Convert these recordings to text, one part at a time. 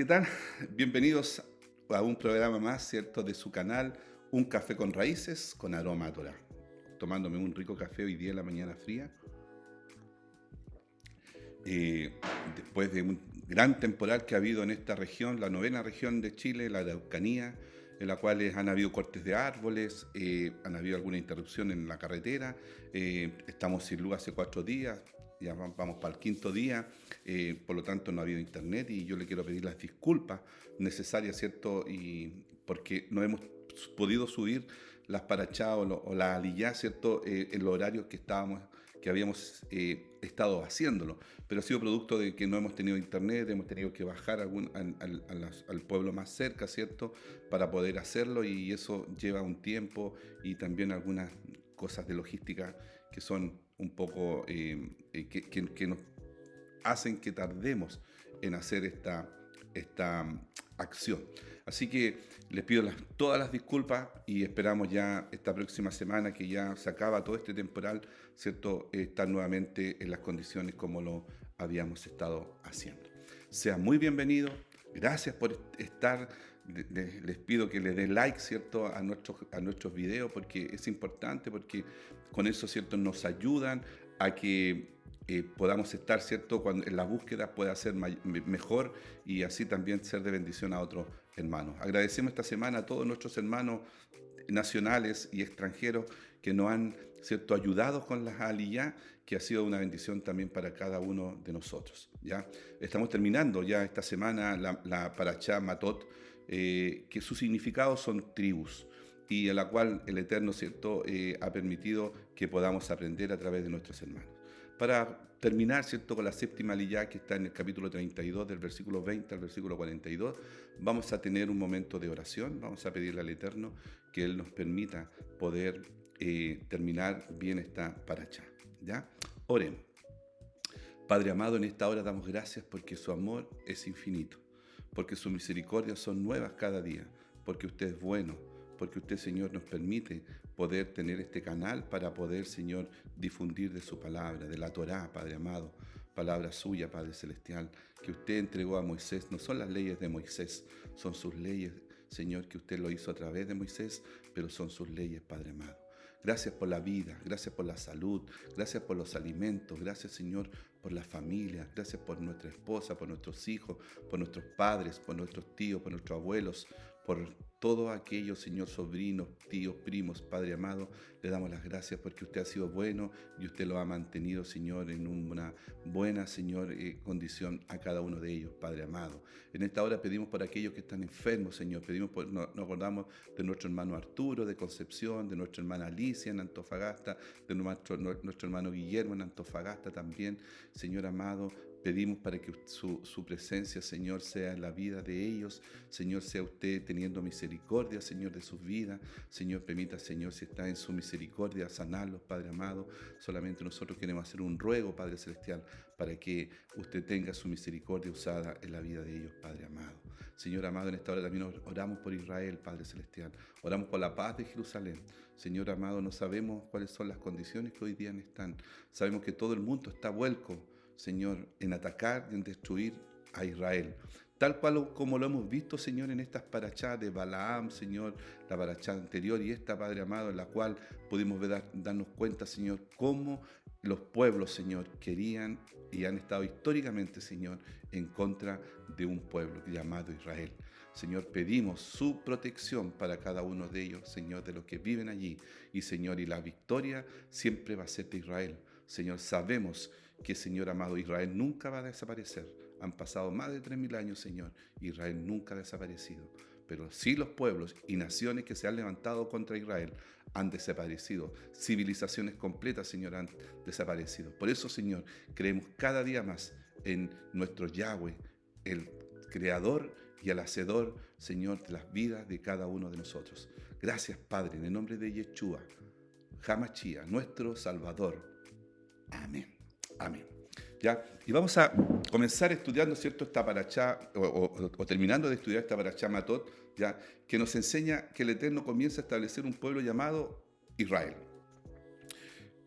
tal? Bienvenidos a un programa más, ¿cierto?, de su canal, Un Café con Raíces, con aroma a Torá. Tomándome un rico café hoy día en la mañana fría, eh, después de un gran temporal que ha habido en esta región, la novena región de Chile, la Araucanía, en la cual han habido cortes de árboles, han habido alguna interrupción en la carretera, estamos sin luz hace 4 días, ya vamos para el quinto día, por lo tanto no ha habido internet y yo le quiero pedir las disculpas necesarias, ¿cierto? Y porque no hemos podido subir las parachá o la aliyá, ¿cierto? En los horarios que habíamos estado haciéndolo, pero ha sido producto de que no hemos tenido internet, hemos tenido que bajar al pueblo más cerca, ¿cierto? Para poder hacerlo y eso lleva un tiempo y también algunas cosas de logística que son un poco, que nos hacen que tardemos en hacer esta acción. Así que les pido todas las disculpas y esperamos ya esta próxima semana que ya se acaba todo este temporal, ¿cierto? Estar nuevamente en las condiciones como lo habíamos estado haciendo. Sean muy bienvenidos, gracias por estar. Les pido que le den like, ¿cierto?, a nuestros videos, porque es importante, porque con eso, ¿cierto?, nos ayudan a que podamos estar, ¿cierto?, cuando en la búsqueda pueda ser mejor y así también ser de bendición a otros hermanos. Agradecemos esta semana a todos nuestros hermanos nacionales y extranjeros que nos han, ¿cierto?, ayudado con las aliyá, que ha sido una bendición también para cada uno de nosotros. ¿Ya? Estamos terminando ya esta semana la Parashá Matot, que sus significados son tribus y a la cual el Eterno, ¿cierto?, ha permitido que podamos aprender a través de nuestros hermanos. Para terminar, ¿cierto?, con la séptima aliyá que está en el capítulo 32, del versículo 20 al versículo 42, vamos a tener un momento de oración, vamos a pedirle al Eterno que Él nos permita poder terminar bien esta parachá. ¿Ya? Oremos. Padre amado, en esta hora damos gracias porque su amor es infinito, porque sus misericordias son nuevas cada día, porque usted es bueno, porque usted, Señor, nos permite poder tener este canal para poder, Señor, difundir de su palabra, de la Torá, Padre amado, palabra suya, Padre celestial, que usted entregó a Moisés. No son las leyes de Moisés, son sus leyes, Señor, que usted lo hizo a través de Moisés, pero son sus leyes, Padre amado. Gracias por la vida, gracias por la salud, gracias por los alimentos, gracias, Señor, por la familia, gracias por nuestra esposa, por nuestros hijos, por nuestros padres, por nuestros tíos, por nuestros abuelos, por todos aquellos, Señor, sobrinos, tíos, primos, Padre amado. Le damos las gracias porque usted ha sido bueno y usted lo ha mantenido, Señor, en una buena, Señor, condición a cada uno de ellos, Padre amado. En esta hora pedimos por aquellos que están enfermos, Señor. Nos acordamos de nuestro hermano Arturo de Concepción, de nuestra hermana Alicia en Antofagasta, de nuestro hermano Guillermo en Antofagasta también. Señor amado, pedimos para que su presencia, Señor, sea en la vida de ellos. Señor, sea usted teniendo misericordia, Señor, de sus vidas. Señor, permita, Señor, si está en su misericordia, sanarlos, Padre amado. Solamente nosotros queremos hacer un ruego, Padre celestial, para que usted tenga su misericordia usada en la vida de ellos, Padre amado. Señor amado, en esta hora también oramos por Israel, Padre celestial. Oramos por la paz de Jerusalén. Señor amado, no sabemos cuáles son las condiciones que hoy día están. Sabemos que todo el mundo está vuelco, Señor, en atacar y en destruir a Israel. Tal cual como lo hemos visto, Señor, en estas parachás de Balaam, Señor, la parachá anterior y esta, Padre amado, en la cual pudimos darnos cuenta, Señor, cómo los pueblos, Señor, querían y han estado históricamente, Señor, en contra de un pueblo llamado Israel. Señor, pedimos su protección para cada uno de ellos, Señor, de los que viven allí. Y, Señor, y la victoria siempre va a ser de Israel. Señor, sabemos que, Señor amado, Israel nunca va a desaparecer. Han pasado más de 3000 años, Señor. Israel nunca ha desaparecido. Pero sí los pueblos y naciones que se han levantado contra Israel han desaparecido. Civilizaciones completas, Señor, han desaparecido. Por eso, Señor, creemos cada día más en nuestro Yahweh, el Creador y el Hacedor, Señor, de las vidas de cada uno de nosotros. Gracias, Padre, en el nombre de Yeshua, Hamashia, nuestro Salvador. Amén. Amén. ¿Ya? Y vamos a comenzar estudiando, ¿cierto?, esta parachá, o terminando de estudiar esta parachá Matot, ¿ya?, que nos enseña que el Eterno comienza a establecer un pueblo llamado Israel.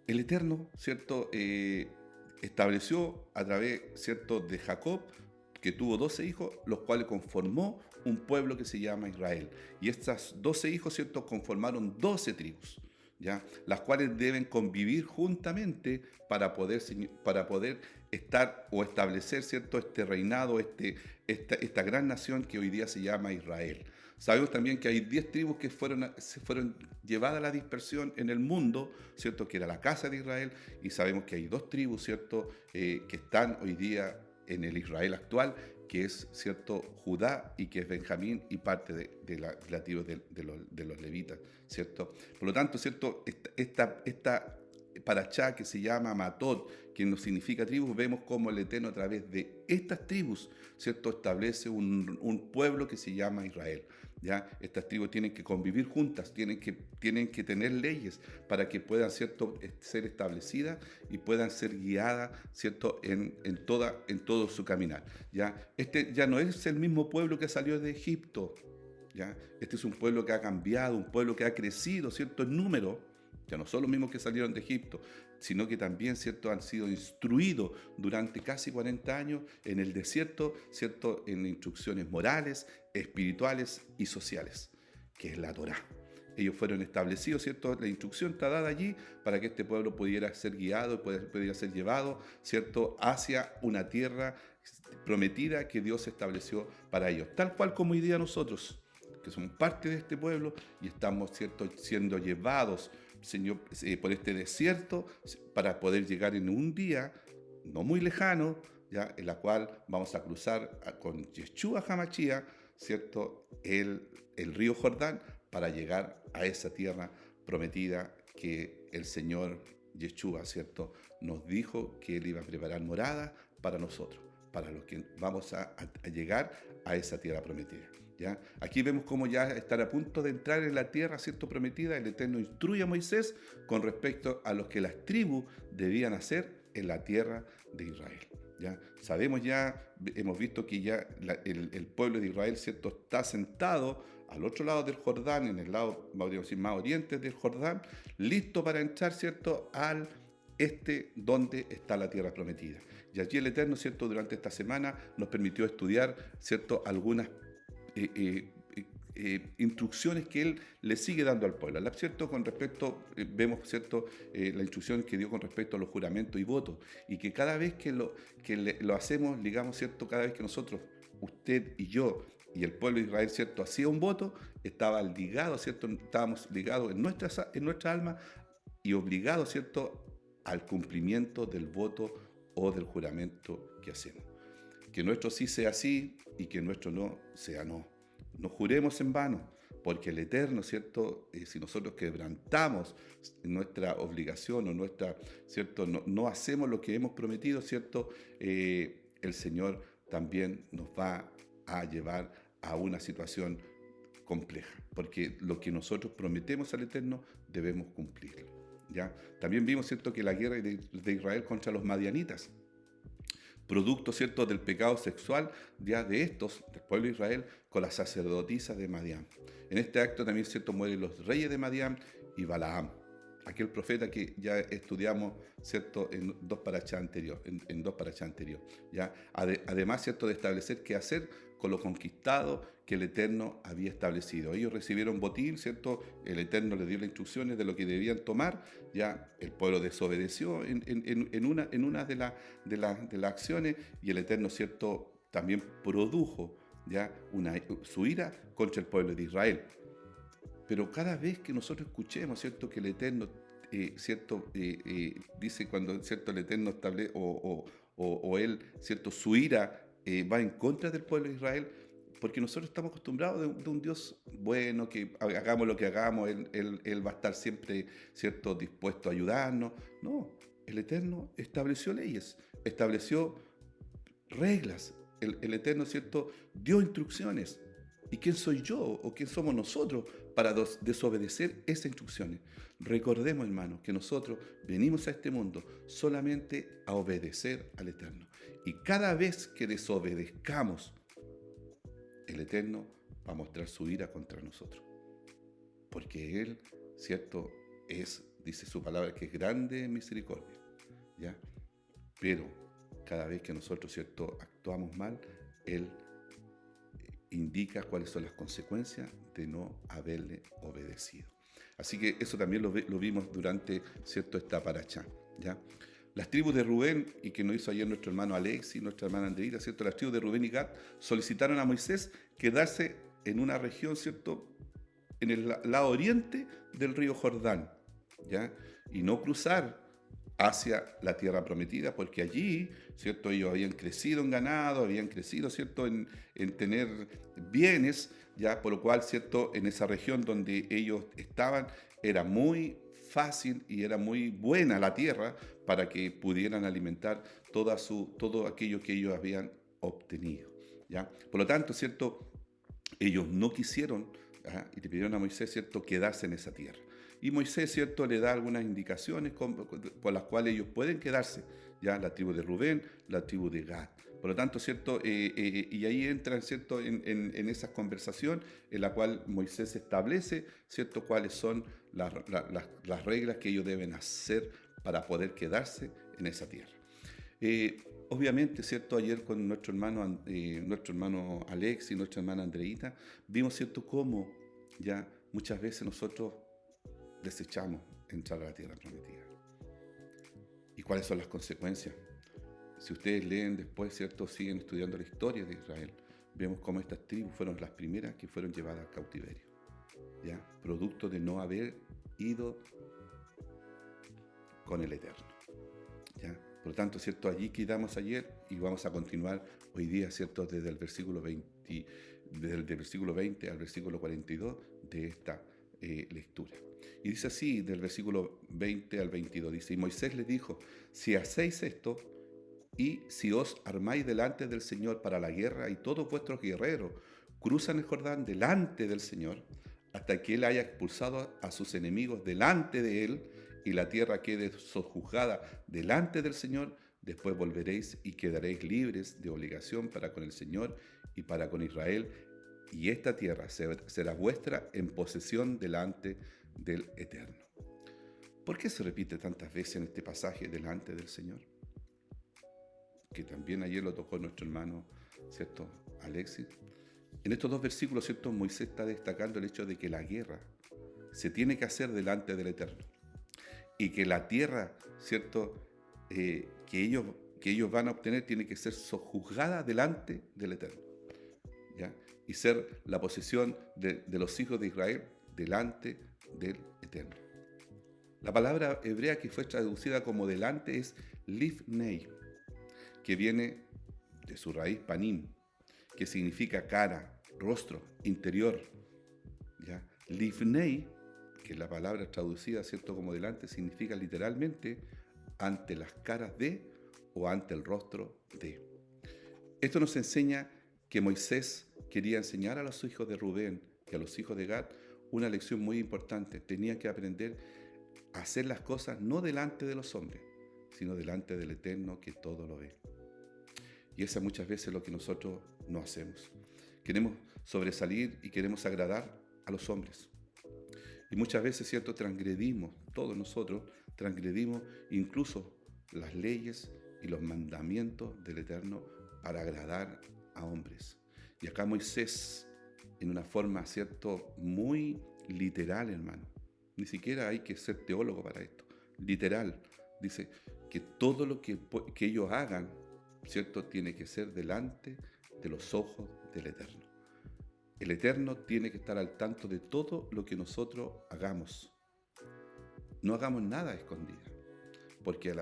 El Eterno, ¿cierto?, estableció a través, ¿cierto?, de Jacob que tuvo 12 hijos, los cuales conformó un pueblo que se llama Israel. Y estos 12 hijos, ¿cierto?, conformaron 12 tribus, ¿ya? Las cuales deben convivir juntamente para poder estar o establecer, ¿cierto?, este reinado, esta gran nación que hoy día se llama Israel. Sabemos también que hay 10 tribus que se fueron llevadas a la dispersión en el mundo, ¿cierto?, que era la casa de Israel, y sabemos que hay 2 tribus, ¿cierto?, que están hoy día en el Israel actual, que es, ¿cierto?, Judá, y que es Benjamín y parte de la tribu de los levitas, ¿cierto? Por lo tanto, ¿cierto?, esta parachá que se llama Matot, que no significa tribus, vemos cómo el Eterno a través de estas tribus, ¿cierto?, establece un pueblo que se llama Israel. ¿Ya? Estas tribus tienen que convivir juntas, tienen que tener leyes para que puedan, ¿cierto?, ser establecidas y puedan ser guiadas, ¿cierto?, en todo su caminar. ¿Ya? Este ya no es el mismo pueblo que salió de Egipto, ¿ya? Este es un pueblo que ha cambiado, un pueblo que ha crecido, ¿cierto?, en número. Ya no son los mismos que salieron de Egipto, sino que también, ¿cierto?, han sido instruidos durante casi 40 años en el desierto, ¿cierto?, en instrucciones morales, espirituales y sociales, que es la Torá. Ellos fueron establecidos, ¿cierto? La instrucción está dada allí para que este pueblo pudiera ser guiado y pudiera ser llevado, ¿cierto?, hacia una tierra prometida que Dios estableció para ellos. Tal cual como hoy día nosotros, que somos parte de este pueblo y estamos, ¿cierto?, siendo llevados, Señor, por este desierto para poder llegar en un día no muy lejano, ¿ya?, en la cual vamos a cruzar con Yeshua HaMashiach, ¿cierto?, el río Jordán, para llegar a esa tierra prometida que el Señor Yeshua, ¿cierto?, nos dijo que Él iba a preparar morada para nosotros, para los que vamos a llegar a esa tierra prometida. ¿Ya? Aquí vemos cómo ya están a punto de entrar en la tierra, ¿cierto?, prometida. El Eterno instruye a Moisés con respecto a los que las tribus debían hacer en la tierra de Israel. ¿Ya? Sabemos ya, hemos visto que ya el pueblo de Israel, ¿cierto?, está sentado al otro lado del Jordán, en el lado, podríamos decir, más oriente del Jordán, listo para entrar, ¿cierto?, al donde está la tierra prometida. Y allí el Eterno, ¿cierto?, durante esta semana nos permitió estudiar, ¿cierto?, algunas instrucciones que Él le sigue dando al pueblo, ¿cierto? Con respecto, vemos, ¿cierto?, la instrucción que dio con respecto a los juramentos y votos, y que cada vez que lo hacemos, digamos, ¿cierto?, cada vez que nosotros, usted y yo, y el pueblo de Israel, ¿cierto?, hacía un voto, estaba ligado, ¿cierto?, estábamos ligados en nuestra alma y obligados, ¿cierto?, al cumplimiento del voto o del juramento que hacemos. Que nuestro sí sea sí y que nuestro no sea no. No juremos en vano, porque el Eterno, ¿cierto?, si nosotros quebrantamos nuestra obligación o ¿cierto?, no hacemos lo que hemos prometido, ¿cierto?, el Señor también nos va a llevar a una situación compleja, porque lo que nosotros prometemos al Eterno debemos cumplirlo. ¿Ya? También vimos, ¿cierto?, que la guerra de Israel contra los madianitas, producto, ¿cierto?, del pecado sexual ya de estos, del pueblo de Israel, con las sacerdotisas de Madián. En este acto también, ¿cierto?, mueren los reyes de Madián y Balaam, aquel profeta que ya estudiamos, ¿cierto?, en dos parachá anterior, ¿ya? Además, ¿cierto?, de establecer qué hacer con lo conquistado que el Eterno había establecido. Ellos recibieron botín, ¿cierto? El Eterno les dio las instrucciones de lo que debían tomar, ya el pueblo desobedeció en una de las acciones, y el Eterno, ¿cierto?, también produjo ya su ira contra el pueblo de Israel. Pero cada vez que nosotros escuchemos, ¿cierto?, que el Eterno, ¿cierto?, dice cuando, ¿cierto?, el Eterno establece o Él, ¿cierto?, su ira va en contra del pueblo de Israel, porque nosotros estamos acostumbrados de un Dios bueno, que hagamos lo que hagamos, Él va a estar siempre, ¿cierto?, dispuesto a ayudarnos. No, el Eterno estableció leyes, estableció reglas. El Eterno, ¿cierto?, dio instrucciones. ¿Y quién soy yo o quién somos nosotros para desobedecer esas instrucciones? Recordemos, hermanos, que nosotros venimos a este mundo solamente a obedecer al Eterno. Y cada vez que desobedezcamos, el Eterno va a mostrar su ira contra nosotros. Porque Él, ¿cierto?, dice su palabra, que es grande en misericordia, ¿ya? Pero cada vez que nosotros, ¿cierto?, actuamos mal, Él indica cuáles son las consecuencias de no haberle obedecido. Así que eso también lo vimos durante, ¿cierto?, esta paracha, ¿ya? Las tribus de Rubén, y que nos hizo ayer nuestro hermano Alex y nuestra hermana Andreita, ¿cierto? Las tribus de Rubén y Gad solicitaron a Moisés quedarse en una región, ¿cierto?, en el lado oriente del río Jordán, ¿ya? Y no cruzar hacia la tierra prometida, porque allí, ¿cierto?, ellos habían crecido en ganado, habían crecido, ¿cierto?, en tener bienes, ¿ya? Por lo cual, ¿cierto?, en esa región donde ellos estaban era muy fácil y era muy buena la tierra para que pudieran alimentar todo aquello que ellos habían obtenido, ¿ya? Por lo tanto, ¿cierto?, ellos no quisieron, ¿ah?, y le pidieron a Moisés, ¿cierto?, quedarse en esa tierra. Y Moisés, ¿cierto?, le da algunas indicaciones por las cuales ellos pueden quedarse, ya la tribu de Rubén, la tribu de Gad. Por lo tanto, ¿cierto?, y ahí entran, ¿cierto?, en esa conversación en la cual Moisés establece, ¿cierto?, cuáles son las reglas que ellos deben hacer para poder quedarse en esa tierra. Obviamente, ¿cierto? Ayer con nuestro hermano Alex y nuestra hermana Andreita, vimos, ¿cierto?, cómo ya muchas veces nosotros desechamos entrar a la tierra prometida. ¿Y cuáles son las consecuencias? Si ustedes leen después, ¿cierto?, siguen estudiando la historia de Israel, vemos cómo estas tribus fueron las primeras que fueron llevadas al cautiverio, ¿ya? Producto de no haber ido con el Eterno, ¿ya? Por lo tanto, ¿cierto?, allí quedamos ayer y vamos a continuar hoy día, ¿cierto?, desde el versículo 20 al versículo 42 de esta lectura. Y dice así, del versículo 20 al 22, dice: y Moisés les dijo: si hacéis esto, y si os armáis delante del Señor para la guerra, y todos vuestros guerreros cruzan el Jordán delante del Señor, hasta que Él haya expulsado a sus enemigos delante de Él, y la tierra quede sojuzgada delante del Señor, después volveréis y quedaréis libres de obligación para con el Señor y para con Israel, y esta tierra será vuestra en posesión delante del Eterno. ¿Por qué se repite tantas veces en este pasaje delante del Señor? Que también ayer lo tocó nuestro hermano, ¿cierto?, Alexis. En estos dos versículos, ¿cierto?, Moisés está destacando el hecho de que la guerra se tiene que hacer delante del Eterno. Y que la tierra, ¿cierto?, que ellos van a obtener tiene que ser sojuzgada delante del Eterno, ¿ya? Y ser la posesión de los hijos de Israel delante del Eterno. La palabra hebrea que fue traducida como delante es lifnei, que viene de su raíz panim, que significa cara, rostro, interior, ¿ya? Lifnei, que la palabra traducida, ¿cierto?, como delante, significa literalmente ante las caras de o ante el rostro de. Esto nos enseña que Moisés quería enseñar a los hijos de Rubén y a los hijos de Gad una lección muy importante. Tenían que aprender a hacer las cosas no delante de los hombres, sino delante del Eterno que todo lo ve. Y eso muchas veces es lo que nosotros no hacemos. Queremos sobresalir y queremos agradar a los hombres. Y muchas veces, ¿cierto?, transgredimos, todos nosotros transgredimos incluso las leyes y los mandamientos del Eterno para agradar a hombres. Y acá Moisés, en una forma, ¿cierto?, muy literal, hermano. Ni siquiera hay que ser teólogo para esto. Literal. Dice que todo lo que ellos hagan, ¿cierto?, tiene que ser delante de los ojos del Eterno. El Eterno tiene que estar al tanto de todo lo que nosotros hagamos. No hagamos nada a escondida, porque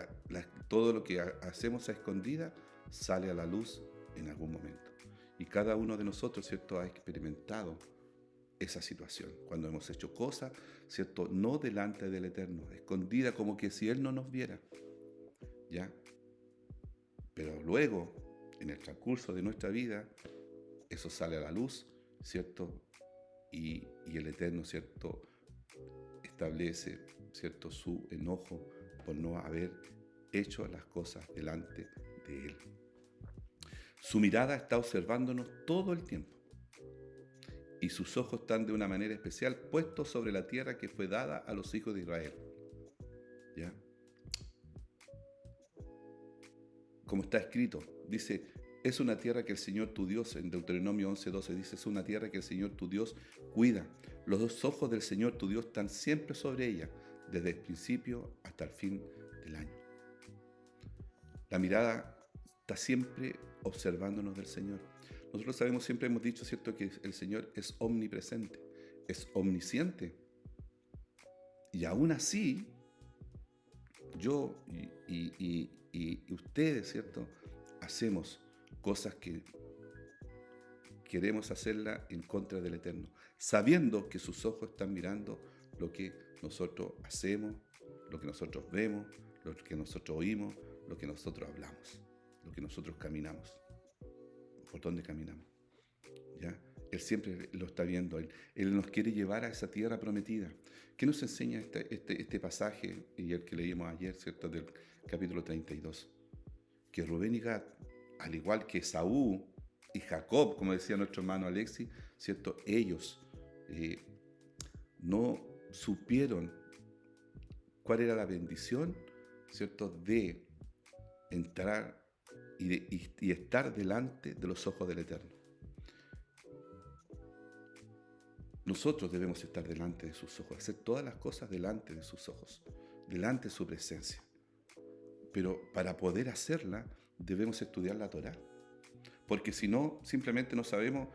todo lo que hacemos a escondida sale a la luz en algún momento. Y cada uno de nosotros, ¿cierto?, ha experimentado esa situación, cuando hemos hecho cosas, ¿cierto?, no delante del Eterno, escondida, como que si Él no nos viera, ¿ya? Pero luego, en el transcurso de nuestra vida, eso sale a la luz, ¿cierto? Y el Eterno, ¿cierto?, establece, ¿cierto?, su enojo por no haber hecho las cosas delante de Él. Su mirada está observándonos todo el tiempo y sus ojos están de una manera especial puestos sobre la tierra que fue dada a los hijos de Israel, ¿ya? Como está escrito, dice: Es una tierra que el Señor tu Dios, en Deuteronomio 11:12 dice, es una tierra que el Señor tu Dios cuida. Los dos ojos del Señor tu Dios están siempre sobre ella, desde el principio hasta el fin del año. La mirada está siempre observándonos del Señor. Nosotros sabemos, siempre hemos dicho, ¿cierto?, que el Señor es omnipresente, es omnisciente. Y aún así, yo y ustedes, ¿cierto?, hacemos cosas que queremos hacerla en contra del Eterno, sabiendo que sus ojos están mirando lo que nosotros hacemos, lo que nosotros vemos, lo que nosotros oímos, lo que nosotros hablamos, lo que nosotros caminamos, por dónde caminamos. ¿Ya? Él siempre lo está viendo. Él nos quiere llevar a esa tierra prometida. ¿Qué nos enseña este pasaje y el que leímos ayer, ¿cierto?, del capítulo 32? Que Rubén y Gad, al igual que Esaú y Jacob, como decía nuestro hermano Alexis, ¿cierto?, ellos no supieron cuál era la bendición, ¿cierto?, de entrar y estar delante de los ojos del Eterno. Nosotros debemos estar delante de sus ojos, hacer todas las cosas delante de sus ojos, delante de su presencia. Pero para poder hacerla, debemos estudiar la Torá. Porque si no, simplemente no sabemos,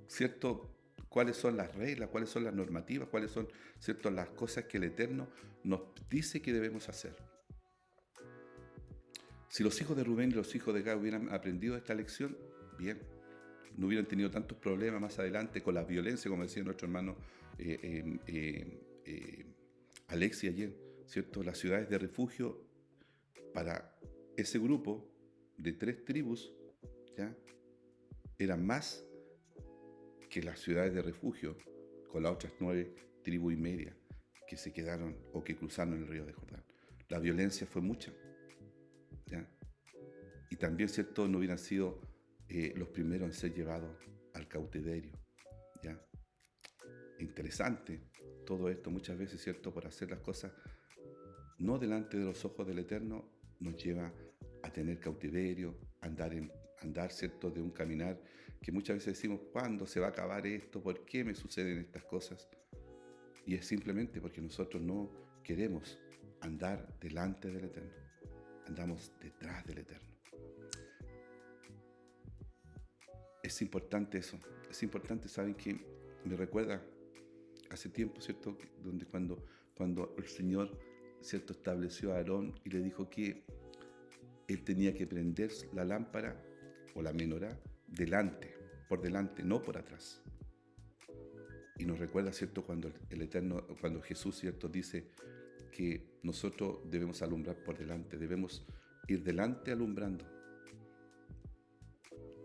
¿cierto?, cuáles son las reglas, cuáles son las normativas, cuáles son, ¿cierto?, las cosas que el Eterno nos dice que debemos hacer. Si los hijos de Rubén y los hijos de Gad hubieran aprendido esta lección, bien, no hubieran tenido tantos problemas más adelante con la violencia, como decía nuestro hermano Alexi ayer, ¿cierto? Las ciudades de refugio para ese grupo de 3 tribus, ¿ya?, eran más que las ciudades de refugio con las otras 9 tribus y media que se quedaron o que cruzaron el río de Jordán. La violencia fue mucha, ¿ya? Y también, ¿cierto?, no hubieran sido los primeros en ser llevados al cautiverio, ¿ya? Interesante todo esto, muchas veces, ¿cierto?, por hacer las cosas no delante de los ojos del Eterno, nos lleva a tener cautiverio, andar, ¿cierto?, de un caminar que muchas veces decimos, ¿cuándo se va a acabar esto? ¿Por qué me suceden estas cosas? Y es simplemente porque nosotros no queremos andar delante del Eterno, andamos detrás del Eterno. Es importante eso, es importante, ¿saben qué? Me recuerda hace tiempo, ¿cierto?, donde cuando el Señor, ¿cierto?, estableció a Aarón y le dijo que él tenía que prender la lámpara o la menorá por delante, no por atrás. Y nos recuerda, ¿cierto?, cuando cuando Jesús, ¿cierto?, dice que nosotros debemos alumbrar por delante, debemos ir delante alumbrando.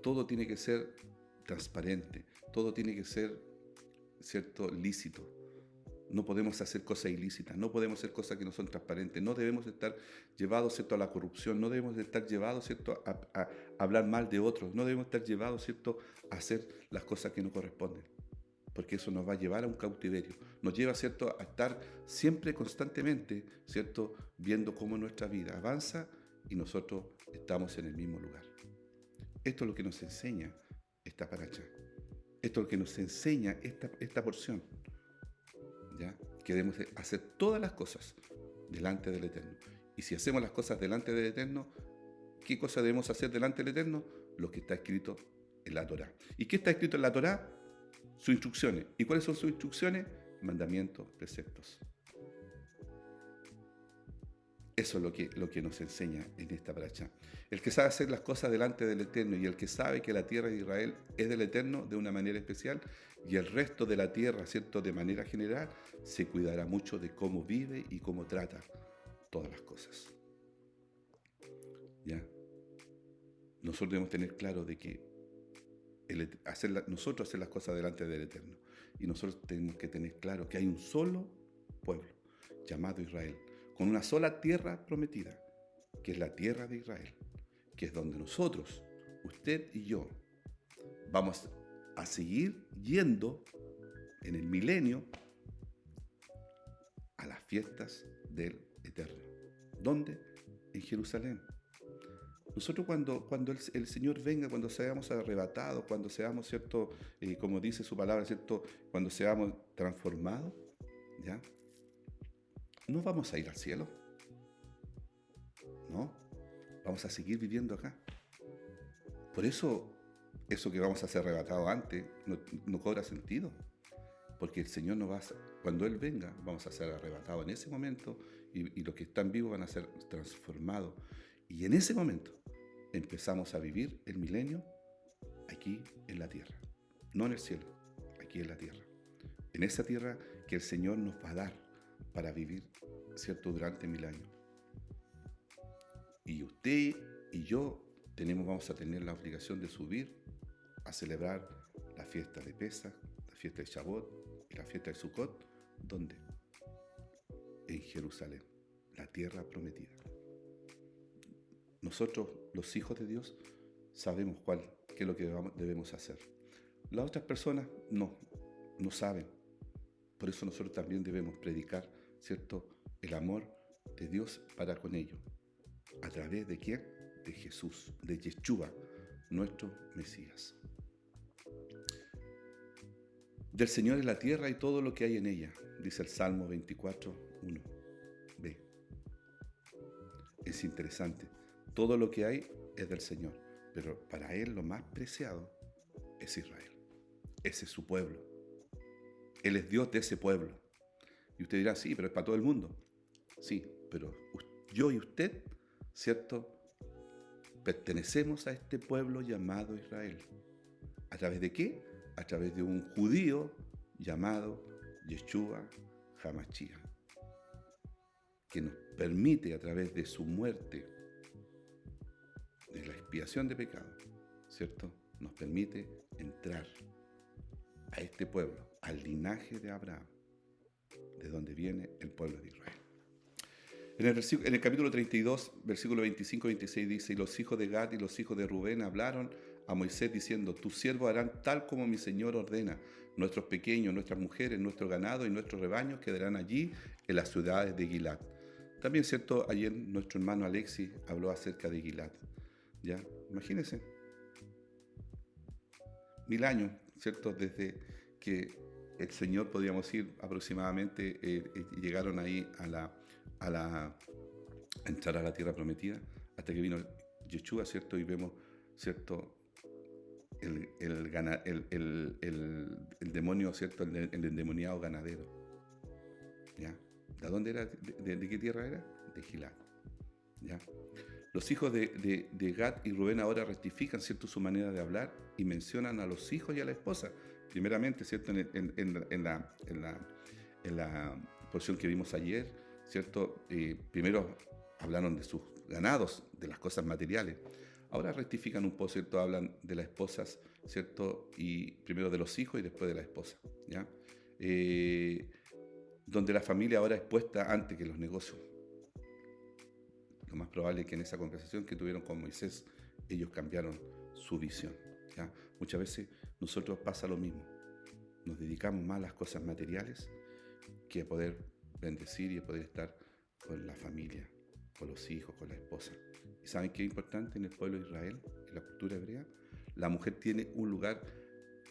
Todo tiene que ser transparente, todo tiene que ser, ¿cierto?, lícito. No podemos hacer cosas ilícitas, no podemos hacer cosas que no son transparentes, no debemos estar llevados, ¿cierto?, a la corrupción, no debemos estar llevados, ¿cierto?, a hablar mal de otros, no debemos estar llevados, ¿cierto?, a hacer las cosas que no corresponden, porque eso nos va a llevar a un cautiverio, nos lleva, ¿cierto?, a estar siempre, constantemente, ¿cierto?, viendo cómo nuestra vida avanza y nosotros estamos en el mismo lugar. Esto es lo que nos enseña esta paracha. Esto es lo que nos enseña esta porción, ¿ya? Que debemos hacer todas las cosas delante del Eterno. Y si hacemos las cosas delante del Eterno, ¿qué cosa debemos hacer delante del Eterno? Lo que está escrito en la Torá. ¿Y qué está escrito en la Torá? Sus instrucciones. ¿Y cuáles son sus instrucciones? Mandamientos, preceptos. Eso es lo que nos enseña en esta paracha. El que sabe hacer las cosas delante del Eterno y el que sabe que la tierra de Israel es del Eterno de una manera especial y el resto de la tierra, ¿cierto?, de manera general, se cuidará mucho de cómo vive y cómo trata todas las cosas. ¿Ya? Nosotros debemos tener claro de que nosotros hacer las cosas delante del Eterno. Y nosotros tenemos que tener claro que hay un solo pueblo llamado Israel, con una sola tierra prometida, que es la tierra de Israel, que es donde nosotros, usted y yo, vamos a seguir yendo en el milenio a las fiestas del Eterno. ¿Dónde? En Jerusalén. Nosotros cuando el Señor venga, cuando seamos arrebatados, cuando seamos, ¿cierto? Como dice su palabra, ¿cierto? Cuando seamos transformados, ¿ya? No vamos a ir al cielo, ¿no? Vamos a seguir viviendo acá. Por eso que vamos a ser arrebatados antes no cobra sentido. Porque el Señor nos va a, cuando Él venga, vamos a ser arrebatados en ese momento y los que están vivos van a ser transformados. Y en ese momento empezamos a vivir el milenio aquí en la tierra. No en el cielo, aquí en la tierra. En esa tierra que el Señor nos va a dar para vivir, ¿cierto?, durante 1000 años. Y usted y yo vamos a tener la obligación de subir a celebrar la fiesta de Pesaj, la fiesta de Shavuot y la fiesta de Sukkot. ¿Dónde? En Jerusalén, la tierra prometida. Nosotros, los hijos de Dios, sabemos qué es lo que debemos hacer. Las otras personas no saben. Por eso nosotros también debemos predicar, ¿cierto?, el amor de Dios para con ellos. ¿A través de quién? De Jesús, de Yeshua, nuestro Mesías. Del Señor es la tierra y todo lo que hay en ella, dice el Salmo 24, 1b. Es interesante. Todo lo que hay es del Señor, pero para Él lo más preciado es Israel. Ese es su pueblo. Él es Dios de ese pueblo. Y usted dirá, sí, pero es para todo el mundo. Sí, pero yo y usted, ¿cierto?, pertenecemos a este pueblo llamado Israel. ¿A través de qué? A través de un judío llamado Yeshua HaMashiach, que nos permite, a través de su muerte, de la expiación de pecado, ¿cierto?, nos permite entrar a este pueblo, al linaje de Abraham, de donde viene el pueblo de Israel. En el capítulo 32, versículo 25-26 dice: y los hijos de Gad y los hijos de Rubén hablaron a Moisés diciendo: tus siervos harán tal como mi Señor ordena. Nuestros pequeños, nuestras mujeres, nuestro ganado y nuestros rebaños quedarán allí en las ciudades de Gilad. También, ¿cierto?, ayer nuestro hermano Alexis habló acerca de Gilad. ¿Ya? Imagínense. 1000 años, ¿cierto?, desde que el Señor, podríamos decir, aproximadamente llegaron ahí a entrar a la tierra prometida, hasta que vino Yeshua, ¿cierto? Y vemos, ¿cierto?, el demonio, ¿cierto?, el endemoniado ganadero. ¿Ya? ¿De dónde era? ¿De qué tierra era? De Gilad. ¿Ya? Los hijos de Gad y Rubén ahora rectifican, ¿cierto?, su manera de hablar y mencionan a los hijos y a la esposa. Primeramente, ¿cierto?, en la porción que vimos ayer, ¿cierto? Primero hablaron de sus ganados, de las cosas materiales. Ahora rectifican un poco, ¿cierto? Hablan de las esposas, ¿cierto? Y primero de los hijos y después de la esposa, ¿ya? Donde la familia ahora es puesta antes que los negocios. Lo más probable es que en esa conversación que tuvieron con Moisés, ellos cambiaron su visión, ¿ya? Muchas veces nosotros pasa lo mismo. Nos dedicamos más a las cosas materiales que a poder bendecir y a poder estar con la familia, con los hijos, con la esposa. ¿Y saben qué es importante en el pueblo de Israel, en la cultura hebrea? La mujer tiene un lugar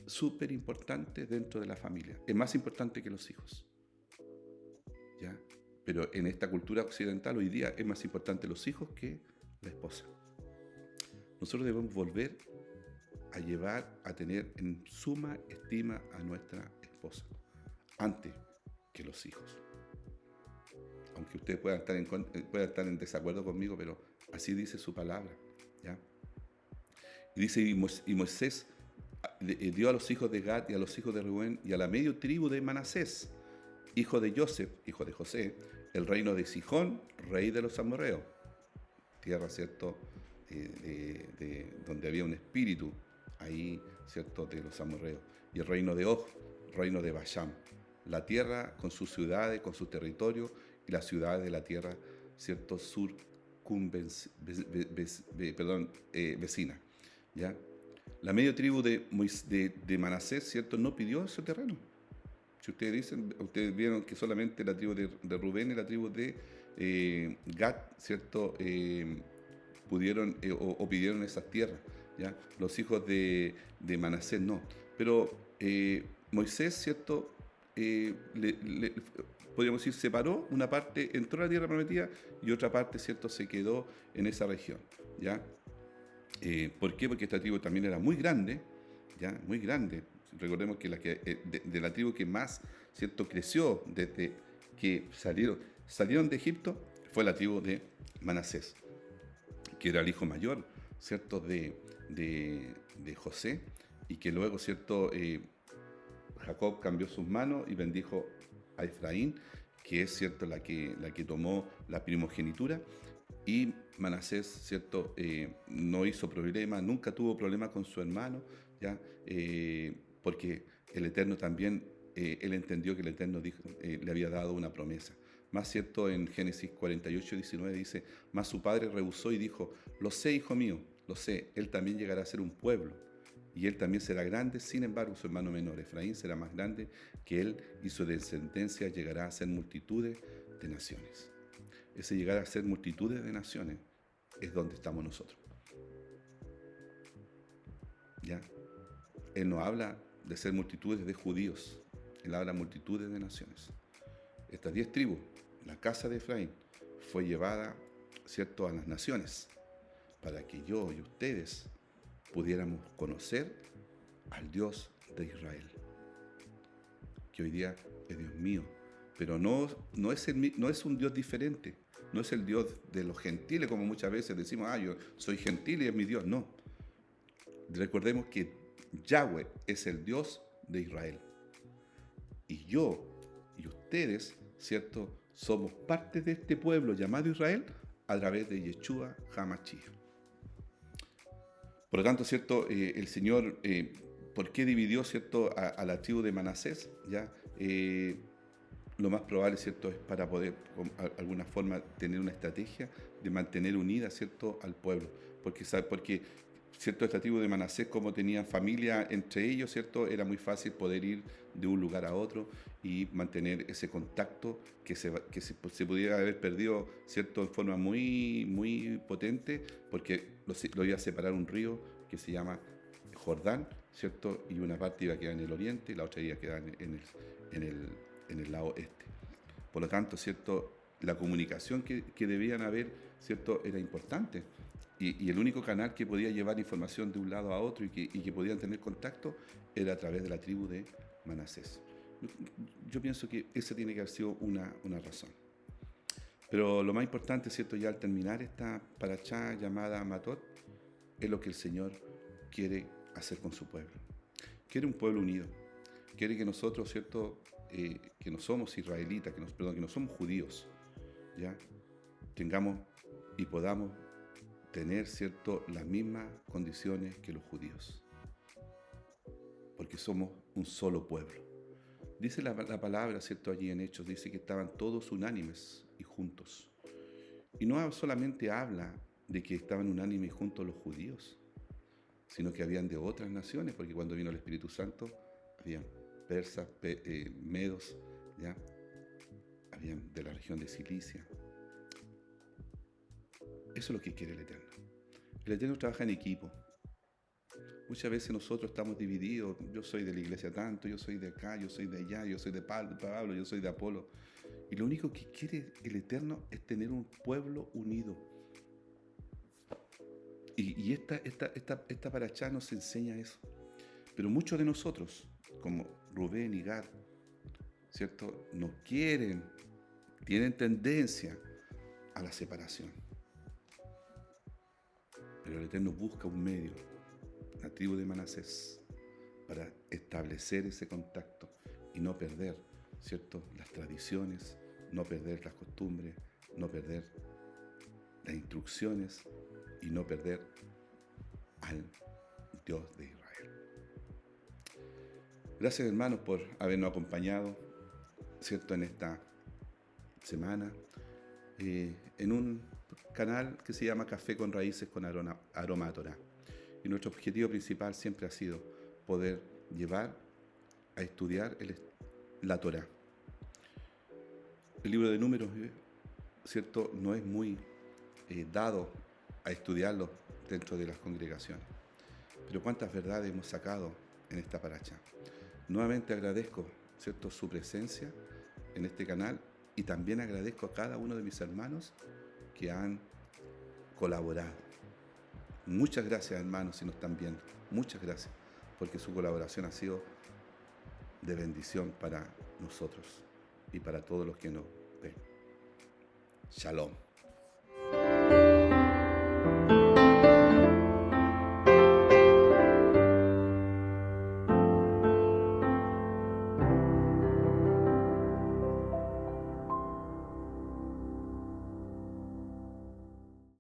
súper importante dentro de la familia. Es más importante que los hijos, ¿ya? Pero en esta cultura occidental hoy día es más importante los hijos que la esposa. Nosotros debemos volver a llevar a tener en suma estima a nuestra esposa antes que los hijos. Aunque ustedes puedan estar en desacuerdo conmigo, pero así dice su palabra, ¿ya? Y dice, y Moisés dio a los hijos de Gad y a los hijos de Rubén y a la medio tribu de Manasés, hijo de Joseph, hijo de José, el reino de Sihón, rey de los amorreos, tierra, ¿cierto?, donde había un espíritu ahí, ¿cierto?, de los amorreos, y el reino de Og, reino de Basham, la tierra con sus ciudades, con su territorio, y las ciudades de la tierra, ¿cierto?, vecina, ¿ya? La media tribu de Manasés, ¿cierto?, no pidió ese terreno. Si ustedes vieron que solamente la tribu de Rubén y la tribu de Gad, ¿cierto?, pudieron o pidieron esas tierras, ¿ya? Los hijos de Manasés no. Pero Moisés, ¿cierto? Podríamos decir, separó una parte, entró a la tierra prometida y otra parte, ¿cierto? Se quedó en esa región, ¿ya? ¿Por qué? Porque esta tribu también era muy grande, ¿ya? Muy grande. Recordemos que, de la tribu que más, ¿cierto? Creció desde que salieron de Egipto fue la tribu de Manasés, que era el hijo mayor, ¿cierto? De José, y que luego, ¿cierto? Jacob cambió sus manos y bendijo a Efraín, que es, ¿cierto? la que tomó la primogenitura, y Manasés, ¿cierto? No hizo problema, nunca tuvo problema con su hermano, ¿ya? Porque el Eterno también, él entendió que el Eterno le había dado una promesa. Más cierto, en Génesis 48, 19 dice, mas su padre rehusó y dijo, lo sé, hijo mío, lo sé, él también llegará a ser un pueblo, y él también será grande, sin embargo su hermano menor, Efraín, será más grande que él, y su descendencia llegará a ser multitudes de naciones. Ese llegar a ser multitudes de naciones es donde estamos nosotros. ¿Ya? Él no habla de ser multitudes de judíos, él habla de multitudes de naciones. Estas 10 tribus, la casa de Efraín, fue llevada, ¿cierto?, a las naciones, para que yo y ustedes pudiéramos conocer al Dios de Israel, que hoy día es Dios mío, pero no es un Dios diferente, no es el Dios de los gentiles, como muchas veces decimos, yo soy gentil y es mi Dios. No, recordemos que Yahweh es el Dios de Israel, y yo y ustedes, ¿cierto?, somos parte de este pueblo llamado Israel a través de Yeshua HaMashiach. Por lo tanto, ¿cierto? El Señor, ¿por qué dividió, ¿cierto?, a la tribu de Manasés? ¿Ya? Lo más probable, ¿cierto?, es para poder, de alguna forma, tener una estrategia de mantener unida, ¿cierto?, al pueblo. Porque ¿cierto?, esta tribu de Manasés, como tenían familia entre ellos, ¿cierto?, era muy fácil poder ir de un lugar a otro y mantener ese contacto que se pudiera haber perdido, ¿cierto?, en forma muy, muy potente, porque lo iba a separar un río que se llama Jordán, ¿cierto?, y una parte iba a quedar en el oriente y la otra iba a quedar en el lado este. Por lo tanto, ¿cierto?, la comunicación que debían haber, ¿cierto?, era importante. Y el único canal que podía llevar información de un lado a otro y que podían tener contacto era a través de la tribu de Manasés. Yo pienso que esa tiene que haber sido una razón. Pero lo más importante, ¿cierto?, ya al terminar esta parashá llamada Matot, es lo que el Señor quiere hacer con su pueblo. Quiere un pueblo unido. Quiere que nosotros, ¿cierto?, que no somos israelitas, que no somos judíos, ¿ya?, tengamos y podamos tener, ¿cierto?, las mismas condiciones que los judíos, porque somos un solo pueblo. Dice la palabra, ¿cierto?, allí en Hechos, dice que estaban todos unánimes y juntos. Y no solamente habla de que estaban unánimes y juntos los judíos, sino que habían de otras naciones, porque cuando vino el Espíritu Santo, habían persas, medos, ¿ya?, habían de la región de Cilicia. Eso es lo que quiere el Eterno. El Eterno trabaja en equipo. Muchas veces nosotros estamos divididos. Yo soy de la iglesia tanto, yo soy de acá, yo soy de allá, yo soy de Pablo, yo soy de Apolo. Y lo único que quiere el Eterno es tener un pueblo unido. Y esta parashá nos enseña eso. Pero muchos de nosotros, como Rubén y Gad, ¿cierto?, no quieren, tienen tendencia a la separación. Pero el Eterno busca un medio, la tribu de Manasés, para establecer ese contacto y no perder, ¿cierto?, las tradiciones, no perder las costumbres, no perder las instrucciones y no perder al Dios de Israel. Gracias, hermanos, por habernos acompañado, ¿cierto?, en esta semana, en un canal que se llama Café con Raíces con Aroma a Torá. Y nuestro objetivo principal siempre ha sido poder llevar a estudiar la Torá. El libro de Números, ¿cierto?, no es muy dado a estudiarlos dentro de las congregaciones. Pero cuántas verdades hemos sacado en esta paracha. Nuevamente agradezco, ¿cierto?, su presencia en este canal, y también agradezco a cada uno de mis hermanos que han colaborado. Muchas gracias, hermanos, si nos están viendo. Muchas gracias, porque su colaboración ha sido de bendición para nosotros y para todos los que nos ven. Shalom.